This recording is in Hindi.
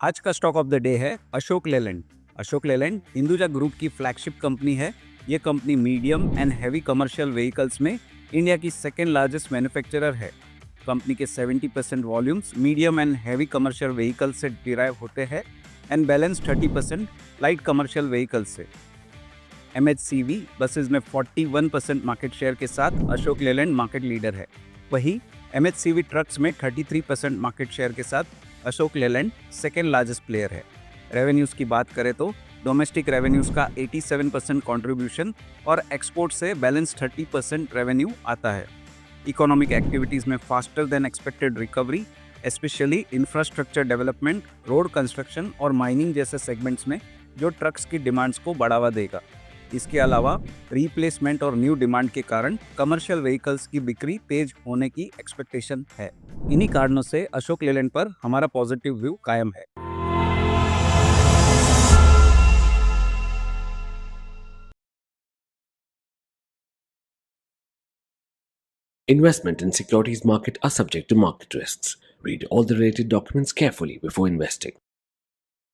आज का स्टॉक ऑफ द डे है अशोक लेलैंड। अशोक लेलैंड हिंदुजा ग्रुप की फ्लैगशिप कंपनी है। ये company medium and heavy commercial vehicles में इंडिया की सेकेंड लार्जेस्ट मैन्युफैक्चरर है। कंपनी के 70% volumes medium and heavy commercial vehicle से डिराइव होते हैं and balance 30% light commercial vehicle से। MHCV बसेस में 41% मार्केट शेयर के साथ अशोक लेलैंड मार्केट लीडर है। वहीं MHCV ट्रक्स में 33% मार्केट शेयर के साथ Ashok Leyland second largest player है। रेवेन्यूज़ की बात करें तो डोमेस्टिक रेवेन्यूज़ का 87% कंट्रीब्यूशन और एक्सपोर्ट से बैलेंस 30% रेवेन्यू आता है। इकोनॉमिक एक्टिविटीज़ में faster than expected recovery, specially infrastructure development, road construction और माइनिंग जैसे सेगमेंट्स में, जो ट्रक्स की डिमांड्स को बढ़ावा देगा। इसके अलावा रिप्लेसमेंट और न्यू डिमांड के कारण कमर्शियल व्हीकल्स की बिक्री तेज होने की एक्सपेक्टेशन है। इन्हीं कारणों से अशोक लेलैंड पर हमारा पॉजिटिव व्यू कायम है। Investment in securities market are subject to market risks. Read all the related documents carefully before investing.